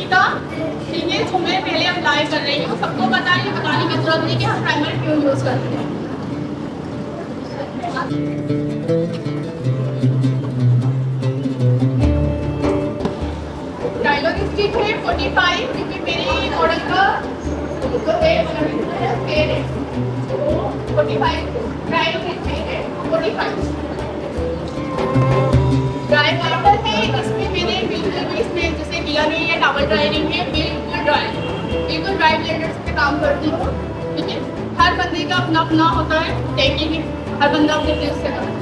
गीता, ठीक है, जो मैं पहले अप्लाई कर रही हूँ। सबको बताने की जरूरत नहीं कि हम प्राइमर क्यों यूज करते हैं। डायलॉग स्टिक है 45, क्योंकि मेरी मॉडल का जो है 45 डायलॉग है 45 ड्राई वाटर है। इसमें मैंने बिल्कुल भी इसमें जैसे किया नहीं है, डबल ड्राई नहीं है, बिल्कुल ड्राई ब्लेंडर्स पे काम करती हूँ। ठीक है, हर बंदे का अपना अपना होता है टेक्निक, हर बंदा अपने टेस्ट से करता है।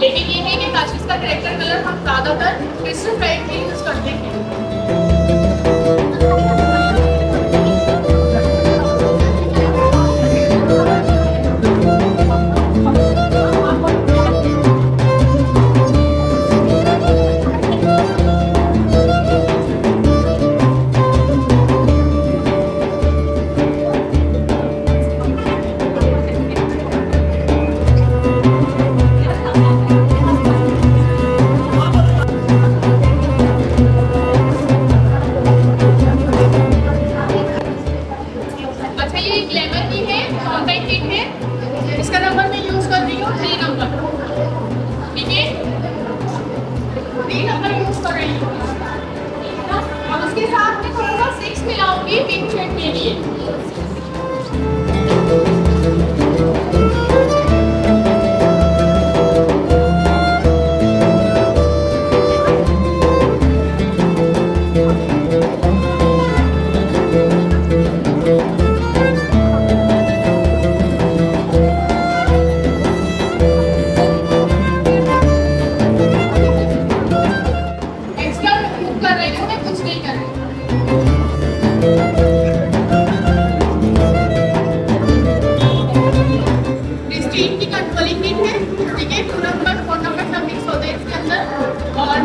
लेकिन ये है कि काशिश का कैरेक्टर कलर हम ज़्यादातर क्रिस्टल पेंट ही यूज़ करते हैं। इसका नंबर मैं यूज कर रही हूँ 3 नंबर, ठीक है, 3 नंबर यूज कर रही हूँ। और उसके साथ में थोड़ा सा 6 मिलाऊंगी पिंक शेड के लिए।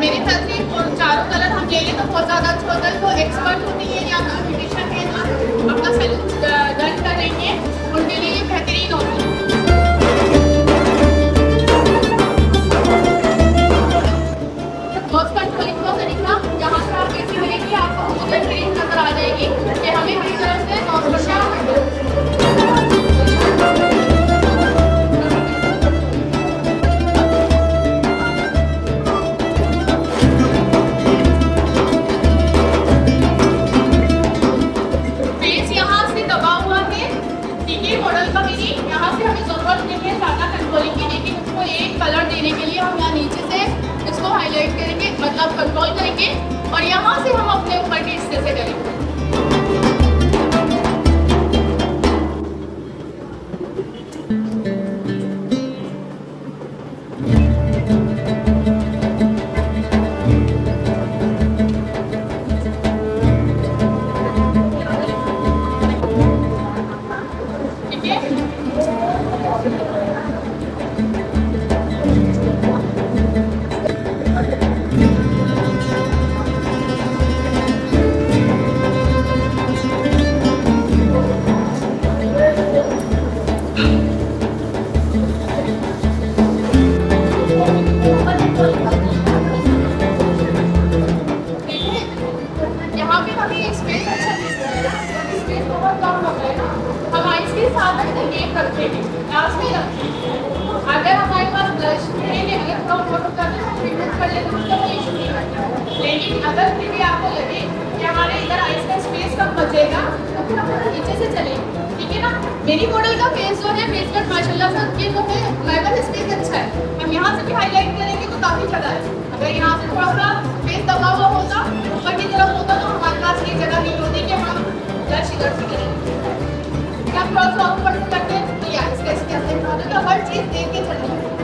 मेरे ख्याल से चारों कलर हम ले लें तो बहुत ज़्यादा अच्छा होता है। तो एक्सपर्ट होती है या ब्यूटिशियन है ना, अपना सैलून रन कर रही है, उनके लिए ये बेहतरीन होती है। बहुत कंट्रोलिंग का तरीका यहाँ से आप ऐसी करेंगे, आपको मुझे ट्रेन नजर आ जाएगी कि हमें हर तरह से मॉडल का मेरी यहाँ से हमें जरूरत नहीं है ज़्यादा कंट्रोलिंग की, लेकिन उसको एक कलर देने के लिए हम यहाँ नीचे से इसको हाईलाइट करेंगे, मतलब कंट्रोल करेंगे, और यहाँ से हम अपने ऊपर के हिस्से से करेंगे। अगर हमारे पास ब्लश अगर थोड़ा फोटो करते हैं ट्रीटमेंट कर लेते हैं तो इशू नहीं करता। लेकिन अगर फिर भी आपको लगे कि हमारे इधर आइस का स्पेस कम बचेगा तो फिर हम नीचे से चलेंगे, ठीक है ना। मेरी मॉडल का फेस जो है फेस कट माशाल्लाह से उनके जो है मेबल स्पेस अच्छा है। हम यहाँ से भी हाईलाइट करेंगे तो काफ़ी जगह है। अगर यहाँ से थोड़ा सा फेस दबा हुआ होता, ऊपर की तरफ होता, तो हमारे पास ये जगह नहीं होती कि हम ब्लश इधर से करेंगे। क्या क्रॉस ऊपर करते हैं तो या इसका हर चीज़ देख के चलनी है।